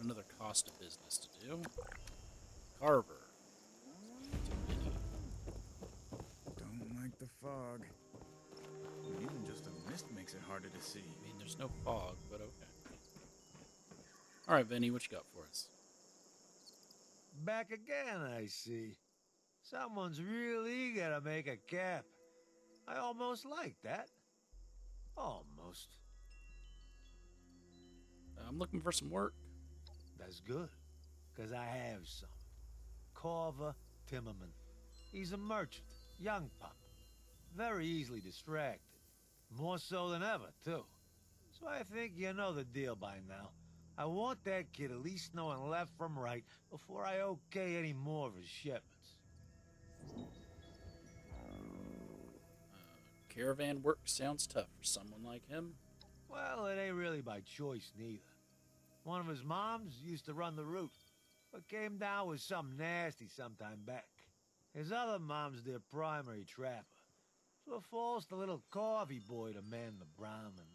another Costa business to do. Carver. Don't like the fog. Even just a mist makes it harder to see. I mean, there's no fog, but okay. Alright, Vinny, what you got for us? Back again, I see. Someone's real eager to make a cap. I almost like that. Almost. I'm looking for some work. That's good, because I have some. Carver Timmerman. He's a merchant, young pup. Very easily distracted. More so than ever, too. So I think you know the deal by now. I want that kid at least knowing left from right before I okay any more of his shipments. Caravan work sounds tough for someone like him. Well, it ain't really by choice, neither. One of his moms used to run the route, but came down with something nasty sometime back. His other mom's their primary trapper, so it falls to little Carvey boy to man the Brahmin.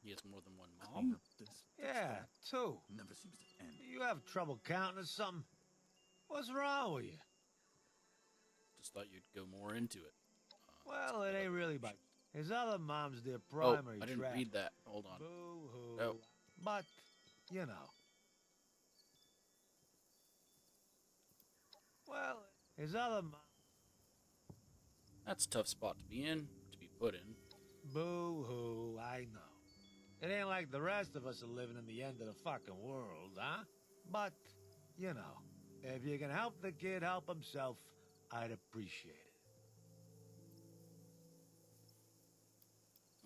He has more than one Clean mom. up this Yeah, two. never seems to end. You have trouble counting or something? What's wrong with you? Just thought you'd go more into it. Well, it ain't really by... His other mom's their Oh, primary I didn't trapper. read that. Hold on. Boo-hoo. Oh. But, you know. Well, his other mom... That's a tough spot to be in, to be put in. Boo-hoo, I know. It ain't like the rest of us are living in the end of the fucking world, huh? But, you know, if you can help the kid help himself, I'd appreciate it.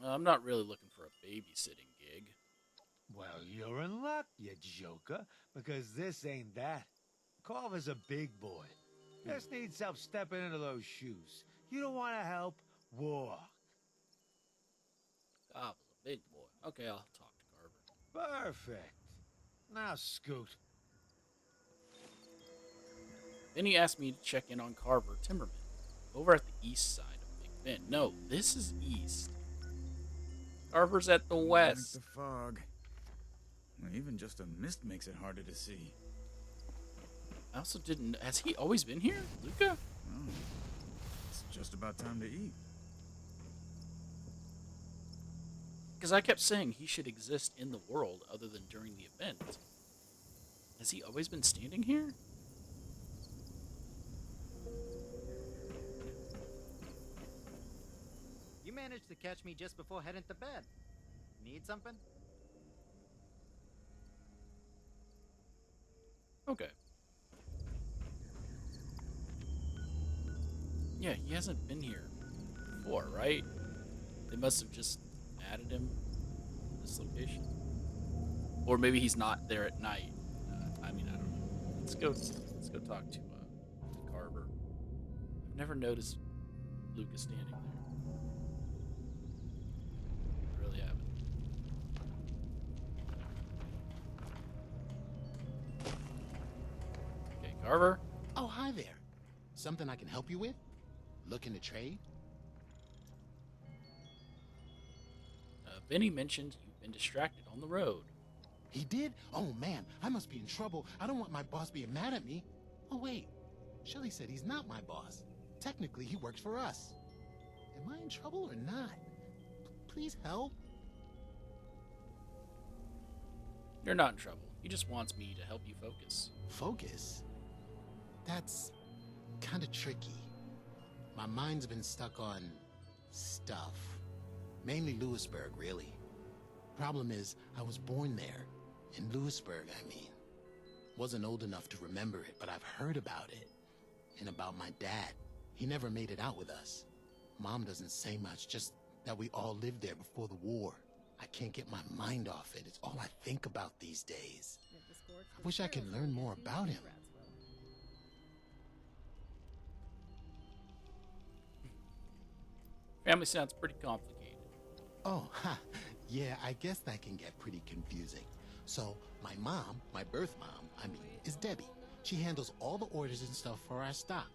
I'm not really looking for a babysitting gig. Well, you're in luck, you joker, because this ain't that. Carver's a big boy. Just needs help stepping into those shoes. You don't want to help? Walk. Ah, was a big boy. Okay, I'll talk to Carver. Perfect. Now scoot. Then he asked me to check in on Carver Timmerman, over at the east side of Big Bend. No, this is east. Carver's at the Don't west. like the fog. Even just a mist makes it harder to see. I also didn't... Has he always been here, Luca? Oh, it's just about time to eat. Because I kept saying he should exist in the world other than during the event. Has he always been standing here? You managed to catch me just before heading to bed. Need something? Okay. Yeah, he hasn't been here before, right? They must have just added him to this location. Or maybe he's not there at night. I mean, I don't know. Let's go talk to Carver. I've never noticed Lucas standing there. I really haven't. Okay, Carver. Oh, hi there. Something I can help you with? Looking to trade? Vinny mentioned you've been distracted on the road. He did? Oh man, I must be in trouble. I don't want my boss being mad at me. Oh wait, Shelly said he's not my boss. Technically, he works for us. Am I in trouble or not? Please help. You're not in trouble. He just wants me to help you focus. Focus? That's kind of tricky. My mind's been stuck on stuff. Mainly Lewisburg, really. Problem is, I was born there. In Lewisburg, I mean. Wasn't old enough to remember it, but I've heard about it. And about my dad. He never made it out with us. Mom doesn't say much, just that we all lived there before the war. I can't get my mind off it. It's all I think about these days. I wish I could learn more about him. Family sounds pretty complicated. Oh, ha. Yeah, I guess that can get pretty confusing. So, my mom, my birth mom, is Debbie. She handles all the orders and stuff for our stock.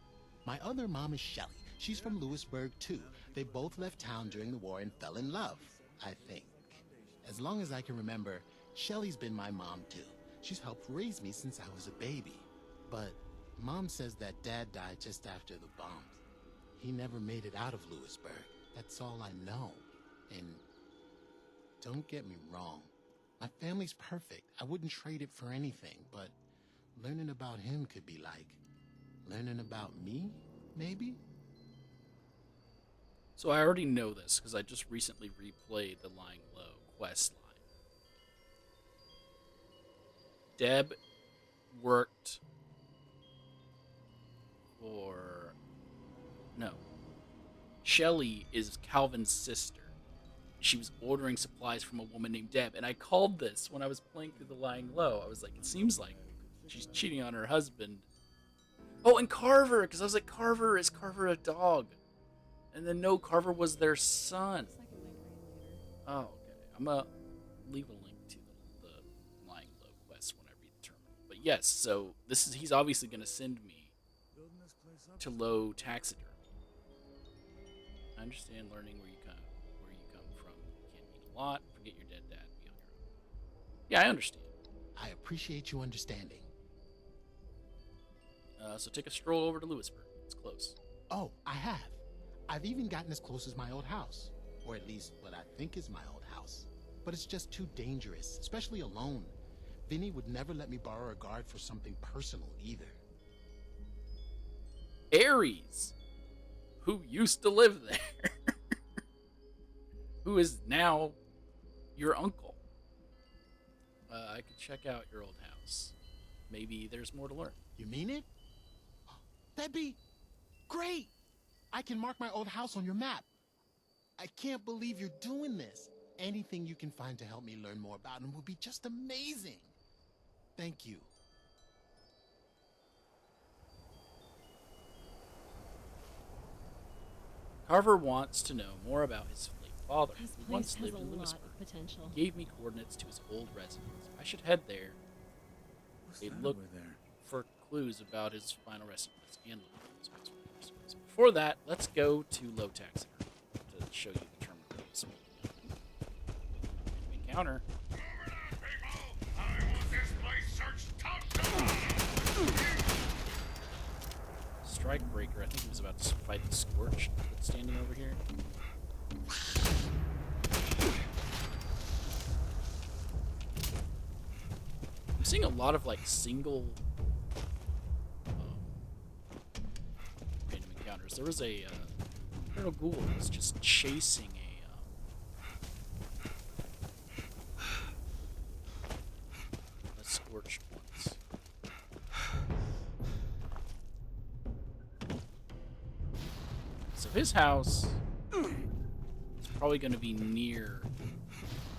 My other mom is Shelly. She's from Lewisburg, too. They both left town during the war and fell in love, I think. As long as I can remember, Shelly's been my mom too. She's helped raise me since I was a baby. But Mom says that Dad died just after the bombs. He never made it out of Lewisburg. That's all I know. And don't get me wrong. My family's perfect. I wouldn't trade it for anything, but learning about him could be like learning about me, maybe? So I already know this because I just recently replayed the Lying Low quest line. Deb worked for... No. Shelly is Calvin's sister. She was ordering supplies from a woman named Deb, and I called this when I was playing through the Lying Low. I was like, it seems like she's cheating on her husband. Oh, and Carver, because I was like, is Carver a dog? And then no, Carver was their son. Oh, okay. I'm gonna leave a link to the Lying Low quest when I read the terminal. But yes, so he's obviously gonna send me to low taxidermy. I understand learning where you come from. You can't eat a lot. Forget your dead dad. Be on your own. Yeah, I understand. I appreciate you understanding. So take a stroll over to Lewisburg. It's close. Oh, I have. I've even gotten as close as my old house. Or at least what I think is my old house. But it's just too dangerous, especially alone. Vinny would never let me borrow a guard for something personal either. Ares, who used to live there, who is now your uncle. I could check out your old house. Maybe there's more to learn. You mean it? That'd be great! I can mark my old house on your map. I can't believe you're doing this. Anything you can find to help me learn more about him would be just amazing. Thank you. Carver wants to know more about his late father, This who place once has lived a in lot Lewisburg. of potential. He gave me coordinates to his old residence. I should head there. What's They that look over there? for clues about his final resting place and look for his place for resting place. Before that, let's go to Low Taxiter to show you the terminal that was speaking of. Encounter. Strikebreaker, I think he was about to fight the Scorched that's standing over here. I'm seeing a lot of like single random encounters. There was a Colonel Ghoul was just chasing a Scorched once. So his house is probably going to be near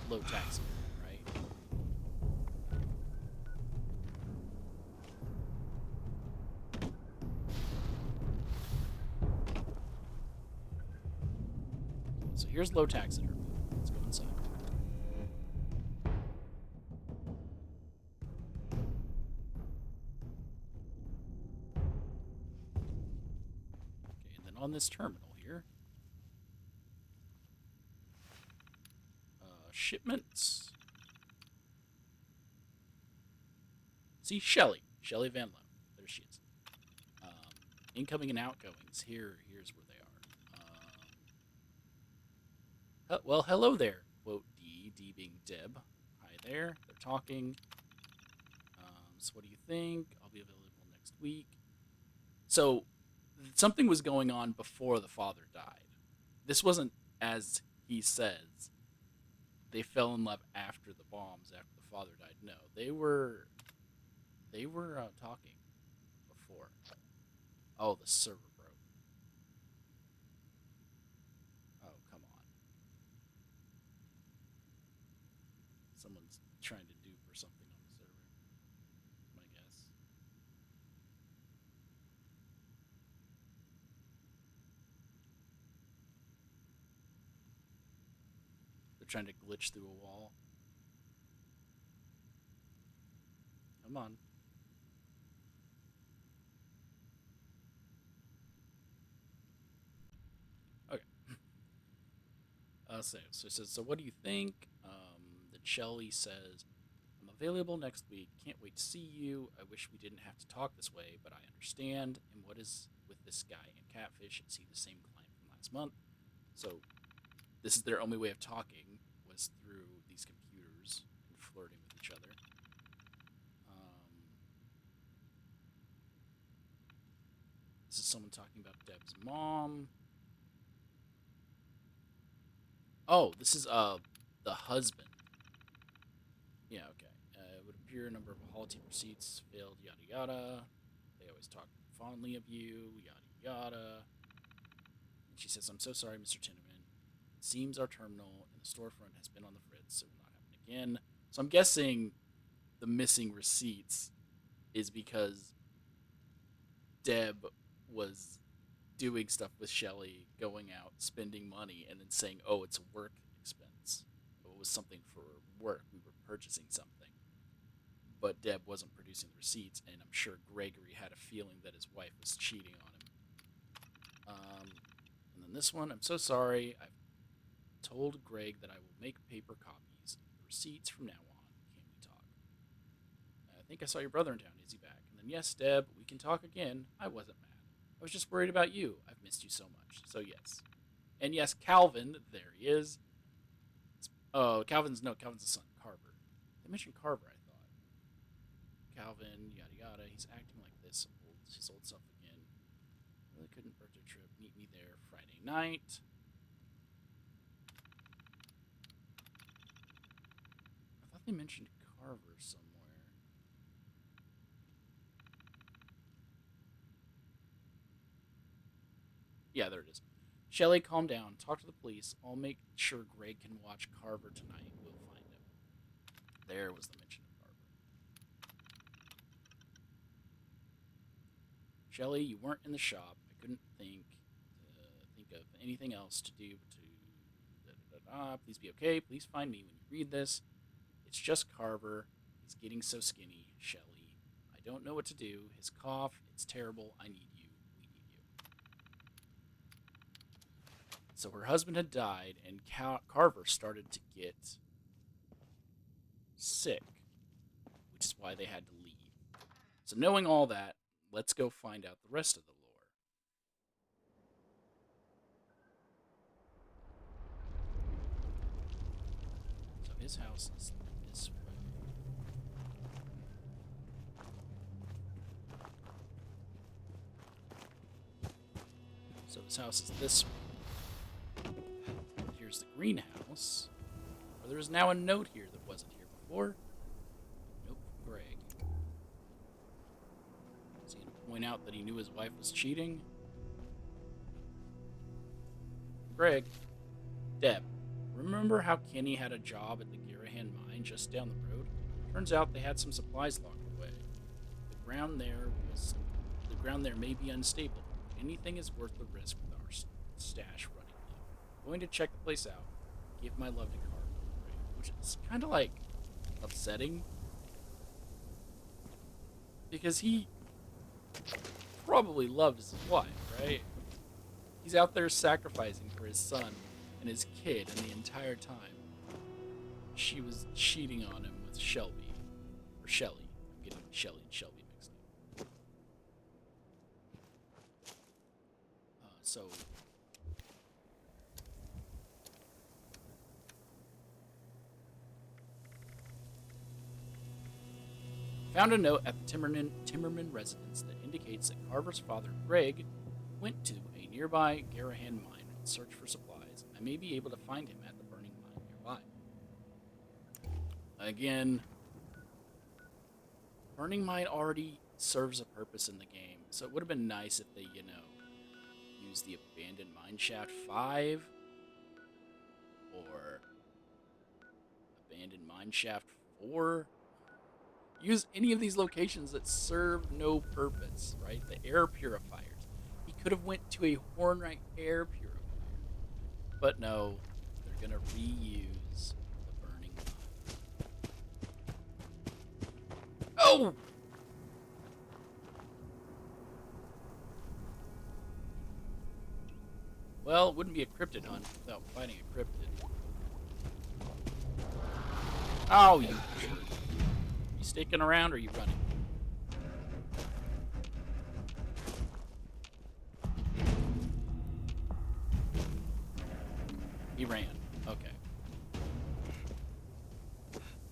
Low Taxi, right? So here's Low Taxidermy. Let's go inside. Okay, and then on this terminal here, shipments. See, Shelly Van Lowe. There she is. Incoming and outgoings. Here's where they are. Well, hello there, quote D. D being Deb. Hi there. They're talking. So what do you think? I'll be available next week. So something was going on before the father died. This wasn't, as he says, they fell in love after the bombs, after the father died. No, they were talking before. Oh, the server broke. Oh, come on. Someone's trying to dupe or something on the server. My guess. They're trying to glitch through a wall. Come on. Okay. So it says, so what do you think? Shelley says, I'm available next week. Can't wait to see you. I wish we didn't have to talk this way, but I understand. And what is with this guy and Catfish? Is he the same client from last month? So this is their only way of talking, was through these computers and flirting with each other. This is someone talking about Deb's mom. Oh, this is the husband. Yeah, okay. It would appear a number of holiday receipts failed, yada yada. They always talk fondly of you, yada yada. And she says, I'm so sorry, Mr. Tinneman. It seems our terminal in the storefront has been on the fritz. It will not happen again. So I'm guessing the missing receipts is because Deb was doing stuff with Shelley, going out, spending money, and then saying, oh, it's a work expense. It was something for work. We were purchasing something. But Deb wasn't producing the receipts, and I'm sure Gregory had a feeling that his wife was cheating on him. And then this one, I'm so sorry. I've told Greg that I will make paper copies of the receipts from now on. Can we talk? I think I saw your brother in town. Is he back? And then, yes, Deb, we can talk again. I wasn't mad. I was just worried about you. I've missed you so much. So, yes. And yes, Calvin, there he is. Oh, Calvin's the son, Carver. They mentioned Carver, I thought. Calvin, yada yada. He's acting like this, his old self again. Really couldn't birthday trip. Meet me there Friday night. I thought they mentioned Carver somewhere. Yeah, there it is. Shelley, calm down. Talk to the police. I'll make sure Greg can watch Carver tonight. We'll find him. There was the mention of Carver. Shelley, you weren't in the shop. I couldn't think of anything else to do but to... Please be okay. Please find me when you read this. It's just Carver. He's getting so skinny. Shelley. I don't know what to do. His cough, it's terrible. I need you. We need you. So her husband had died, and Carver started to get sick, which is why they had to leave. So knowing all that, let's go find out the rest of the lore. So his house is this way. So his house is this way. Here's the greenhouse, where there is now a note here that wasn't here before. Nope, Greg. Is he going to point out that he knew his wife was cheating? Greg. Deb. Remember how Kenny had a job at the Garahan mine just down the road? Turns out they had some supplies locked away. The ground there may be unstable. Anything is worth the risk with our stash running low. Going to check the place out. Give my love to Carver, which is kind of like upsetting because he probably loves his wife, right? He's out there sacrificing for his son and his kid, and the entire time she was cheating on him with Shelby. Or Shelley. I'm getting Shelley and Shelby mixed up. So found a note at the Timmerman residence that indicates that Carver's father, Greg, went to a nearby Garahan mine in search for supplies. I may be able to find him at the burning mine nearby. Again, burning mine already serves a purpose in the game, so it would have been nice if they, used the abandoned mine shaft 5 or abandoned mine shaft 4. Use any of these locations that serve no purpose, right? The air purifiers. He could have went to a Hornwright air purifier. But no, they're going to reuse the burning mine. Oh! Well, it wouldn't be a cryptid hunt without finding a cryptid. Oh, you jerk. You sticking around or are you running? He ran. Okay.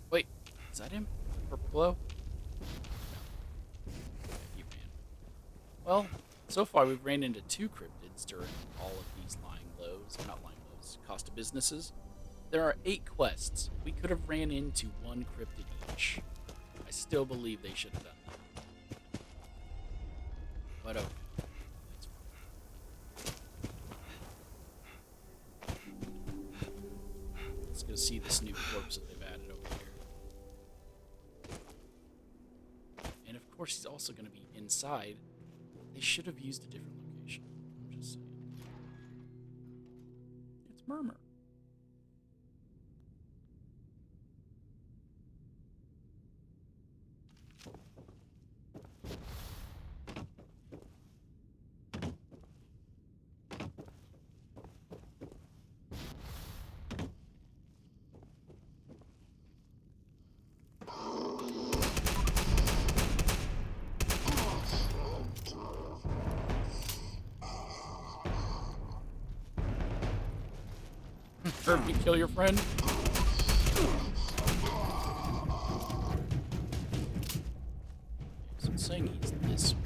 Wait, is that him? Purple glow? No. Okay, he ran. Well, so far we've ran into 2 cryptids during all of these lying lows. Not lying lows, Costa businesses. There are 8 quests. We could have ran into 1 cryptid each. I still believe they should have done that. But okay. That's fine. Let's go see this new corpse that they've added over here. And of course he's also going to be inside. They should have used a different location. I'm just saying. It's Murmur. Hurt me, kill your friend. So I'm saying he's this way.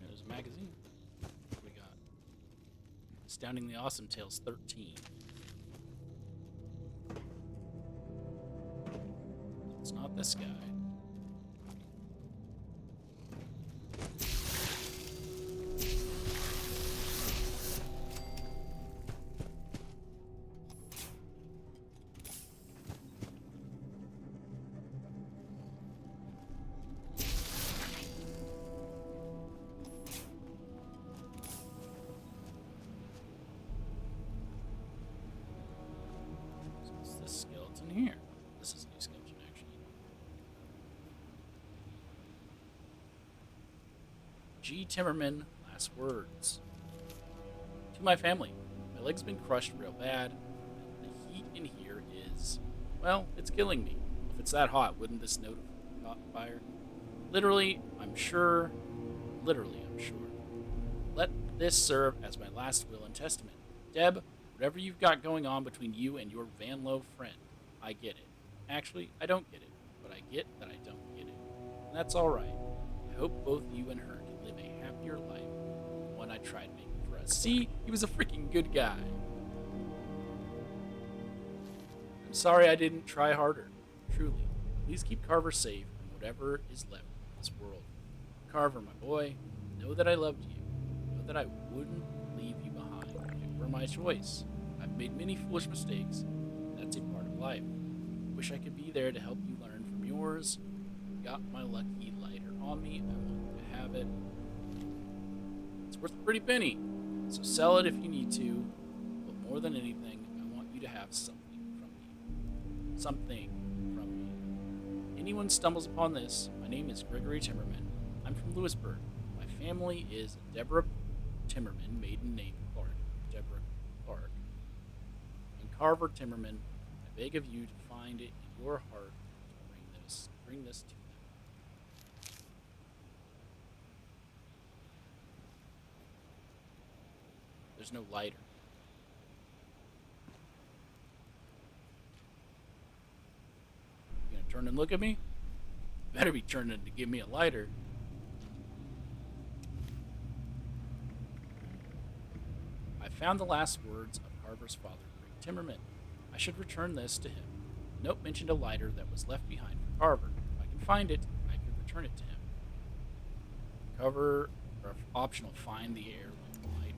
There's a magazine. What we got? Astoundingly Awesome Tales 13. It's not this guy. So it's this skeleton here. This is a new skeleton, actually. G. Timmerman, last words. To my family, my leg's been crushed real bad. The heat in here is, well, it's killing me. If it's that hot, wouldn't this note have caught fire? Literally, I'm sure. Let this serve as my last will and testament. Deb, whatever you've got going on between you and your Van Lowe friend, I get it. Actually, I don't get it, but I get that I don't get it. And that's alright. I hope both you and her can live a happier life than the one I tried making for us. See, he was a freaking good guy. I'm sorry I didn't try harder. Truly. Please keep Carver safe and whatever is left of this world. Carver, my boy, know that I loved you. Know that I wouldn't leave you behind if it were my choice. I've made many foolish mistakes. That's a part of life. Wish I could be there to help you learn from yours. Got my lucky lighter on me. I want you to have it. It's worth a pretty penny, so sell it if you need to. But more than anything, I want you to have something from me. Something from me. Anyone stumbles upon this, my name is Gregory Timmerman. I'm from Lewisburg. My family is Deborah Timmerman, maiden name Clark. Deborah Clark. And Carver Timmerman. I beg of you to find it in your heart to bring this to them. There's no lighter. You gonna turn and look at me? Better be turning to give me a lighter. I found the last words of Carver's father, Greg Timmerman. I should return this to him. The note mentioned a lighter that was left behind for Carver. If I can find it, I could return it to him. Cover, or optional, find the heirloom lighter.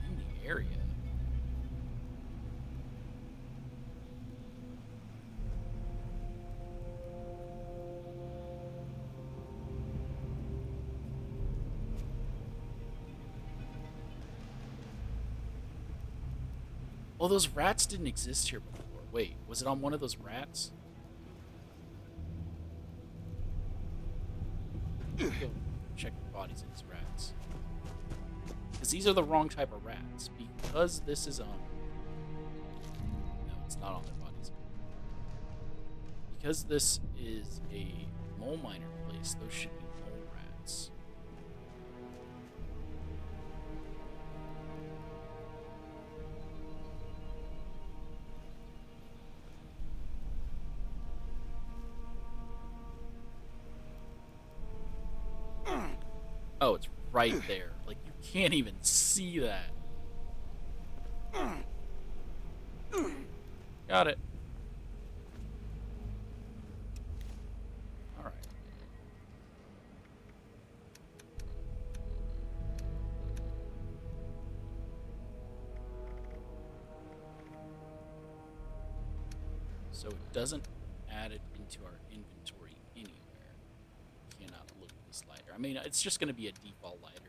In the area. Oh, those rats didn't exist here before. Wait, was it on one of those rats? Go check the bodies of these rats. Because these are the wrong type of rats. Because this is, no, it's not on their bodies. Because this is a mole miner place, those should be mole rats. Oh, it's right there. Like, you can't even see that. Got it. Alright. So it doesn't add it into our inventory anywhere. Cannot look at this lighter. I mean, it's just going to be a default lighter.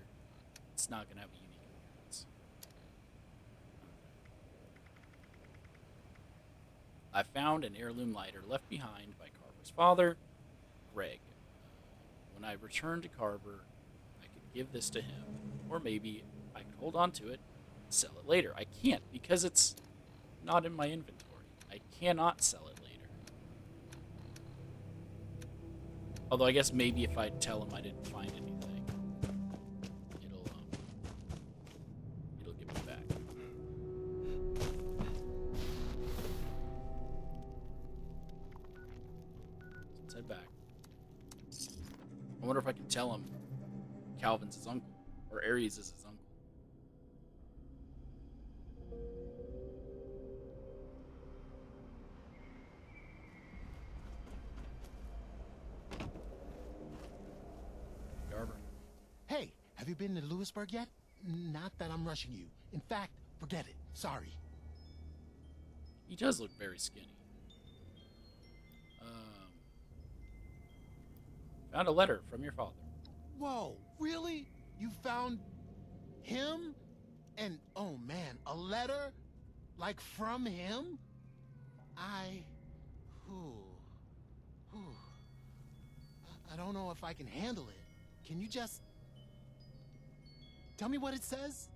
It's not going to have a unique appearance. I found an heirloom lighter left behind by Carver's father, Greg. When I returned to Carver, I could give this to him, or maybe I could hold on to it and sell it later. I can't because it's not in my inventory. I cannot sell it later. Although I guess maybe if I tell him I didn't find anything, it'll give me back. Let's head back. I wonder if I can tell him Calvin's his uncle, or Ares is his uncle. Carver. Hey, have you been to Lewisburg yet? Not that I'm rushing you. In fact, forget it. Sorry. He does look very skinny. Found a letter from your father. Whoa, really? You found him? And, oh man, a letter? Like from him? Whew. I don't know if I can handle it. Can you just tell me what it says?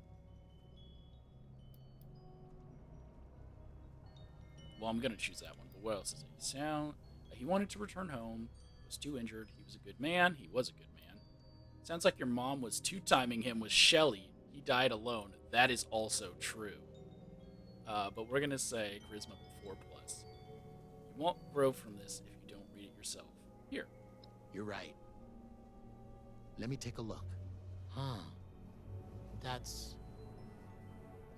Well, I'm gonna choose that one, but what else is it? He wanted to return home, was too injured, he was a good man, he was a good man. Sounds like your mom was two-timing him with Shelly. He died alone. That is also true. But we're gonna say charisma 4+. You won't grow from this if you don't read it yourself. Here. You're right. Let me take a look. Huh. That's...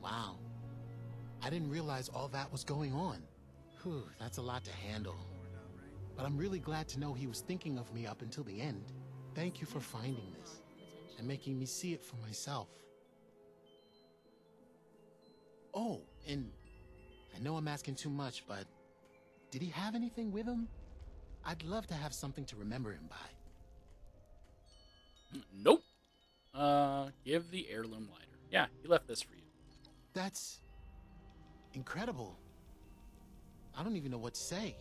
Wow. I didn't realize all that was going on. Whew, that's a lot to handle. But I'm really glad to know he was thinking of me up until the end. Thank you for finding this and making me see it for myself. Oh, and I know I'm asking too much, but did he have anything with him? I'd love to have something to remember him by. Nope. Give the heirloom lighter. Yeah, he left this for you. That's incredible. I don't even know what to say.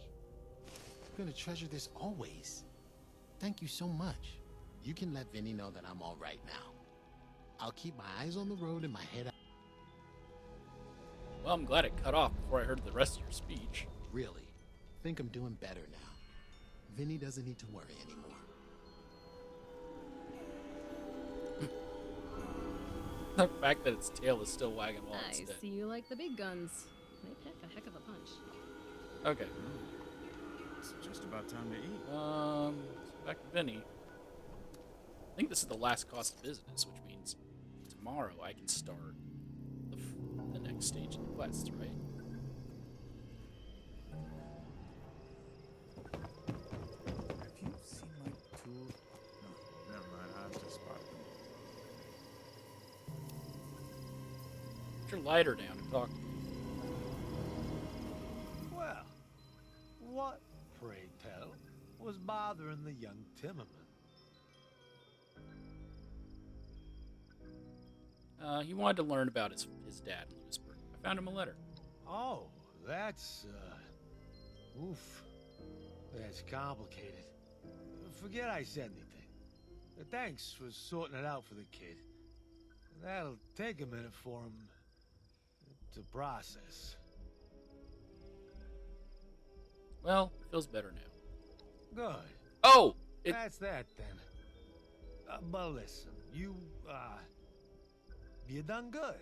I'm gonna treasure this always. Thank you so much. You can let Vinny know that I'm all right now. I'll keep my eyes on the road and my head out. Well, I'm glad it cut off before I heard the rest of your speech. Really, think I'm doing better now. Vinny doesn't need to worry anymore. The fact that its tail is still wagging while it's I dead. see you like the big guns. They pack a heck of a punch. Okay. It's just about time to eat. So back to Vinny. I think this is the last cost of business, which means tomorrow I can start the next stage of the quest, right? Have you seen my tools? No, never mind. I just spotted them. Put your lighter down and talk to me. Well, what, pray tell, was bothering the young Timmerman? He wanted to learn about his dad in Lewisburg. I found him a letter. Oh, that's, oof. That's complicated. Forget I said anything. Thanks for sorting it out for the kid. That'll take a minute for him to process. Well, feels better now. Good. Oh! That's that, then. But listen, you done good.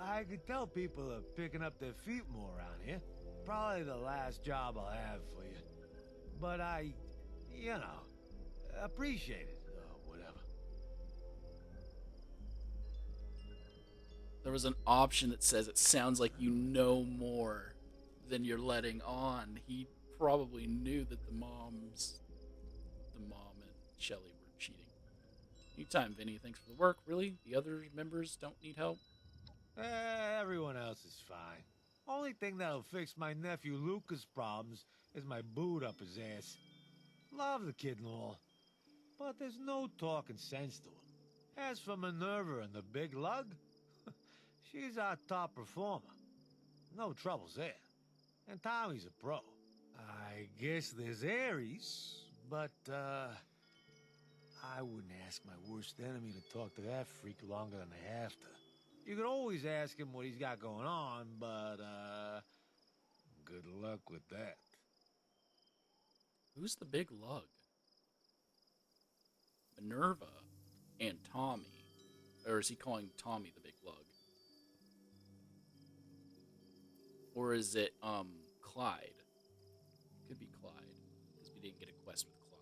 I could tell people are picking up their feet more around here. Probably the last job I'll have for you. But I, appreciate it, or whatever. There was an option that says it sounds like you know more than you're letting on. He probably knew that the mom and Shelly were cheating. Anytime, Vinny. Thanks for the work. Really? The other members don't need help? Everyone else is fine. Only thing that'll fix my nephew Luca's problems is my boot up his ass. Love the kid and all, but there's no talking sense to him. As for Minerva and the big lug, she's our top performer. No troubles there. And Tommy's a pro. I guess there's Ares, but, I wouldn't ask my worst enemy to talk to that freak longer than they have to. You could always ask him what he's got going on, but, good luck with that. Who's the big lug? Minerva and Tommy. Or is he calling Tommy the big lug? Or is it, Clyde? Could be Clyde, because we didn't get a quest with Clyde.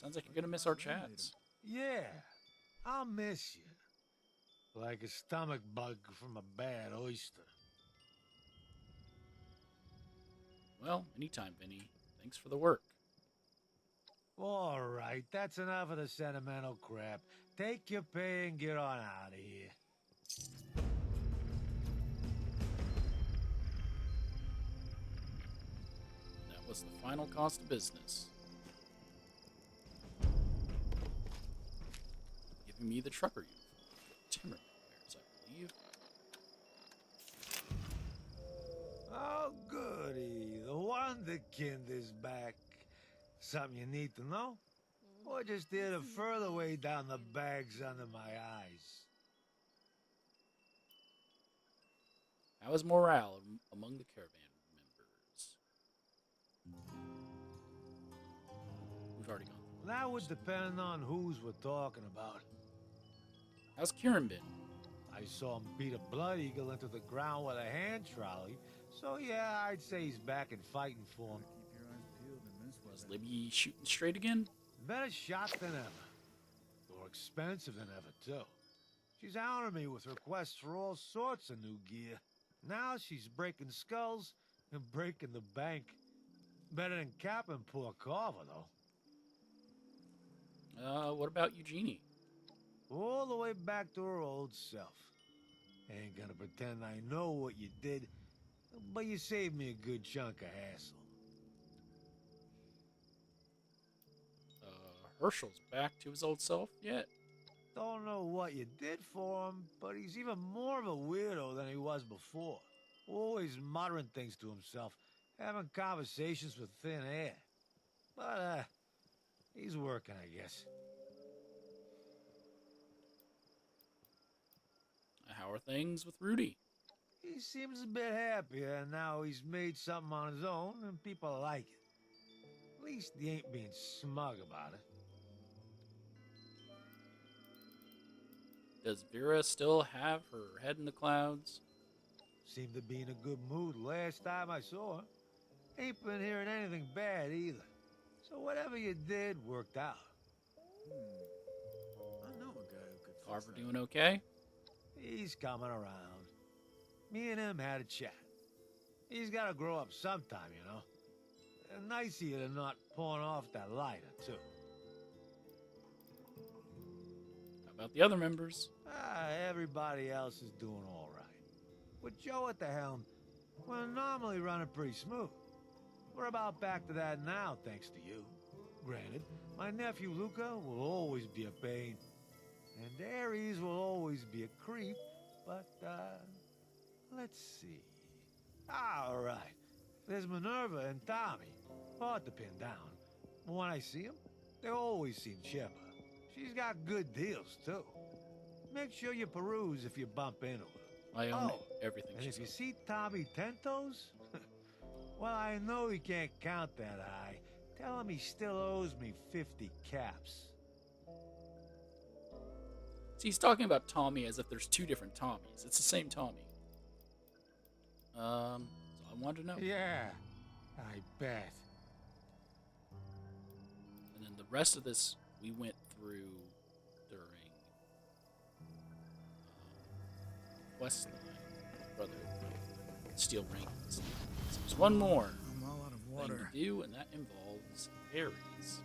Sounds like you're gonna miss our chats. Yeah, I'll miss you. Like a stomach bug from a bad oyster. Well, anytime, Vinny. Thanks for the work. All right, that's enough of the sentimental crap. Take your pay and get on out of here. That was the final cost of business. Giving me the trucker uniform. Timmerman wears, I believe. Oh, goody. The Wonderkind is back. Something you need to know? Or just here to further weigh down the bags under my eyes? How is morale among the caravan members? We've already gone through That would depend on whose we're talking about. How's Kieran been? I saw him beat a blood eagle into the ground with a hand trolley, so yeah, I'd say he's back and fighting for him. Keep your eyes peeled in this Is weather. Libby shooting straight again? Better shot than ever. More expensive than ever, too. She's honoring me with requests for all sorts of new gear. Now she's breaking skulls and breaking the bank. Better than capping poor Carver, though. What about Eugenie? All the way back to her old self. Ain't gonna pretend I know what you did, but you saved me a good chunk of hassle. Herschel's back to his old self yet? Don't know what you did for him, but he's even more of a weirdo than he was before. Always muttering things to himself, having conversations with thin air. But, he's working, I guess. How are things with Rudy? He seems a bit happier now he's made something on his own and people like it. At least he ain't being smug about it. Does Vera still have her head in the clouds? Seemed to be in a good mood last time I saw her. Ain't been hearing anything bad either. So whatever you did worked out. I know a guy who could fix Carver that. doing okay? He's coming around. Me and him had a chat. He's gotta grow up sometime, you know. And nice of you to not pawn off that lighter, too. How about the other members? Everybody else is doing all right. With Joe at the helm, we're normally running pretty smooth. We're about back to that now, thanks to you. Granted, my nephew Luca will always be a pain, and Ares will always be a creep, but, let's see. All right. There's Minerva and Tommy. Hard to pin down. But when I see them, they always seem chipper. She's got good deals, too. Make sure you peruse if you bump into her. I own everything And she's if you got. see Tommy Tentos, well, I know he can't count that high. Tell him he still owes me 50 caps. See, he's talking about Tommy as if there's two different Tommies. It's the same Tommy. So I wanted to know. Yeah, I bet. And then the rest of this we went through during quest line. Brother, Steel Rings. So there's one more I'm all out of thing water. to do, and that involves Ares.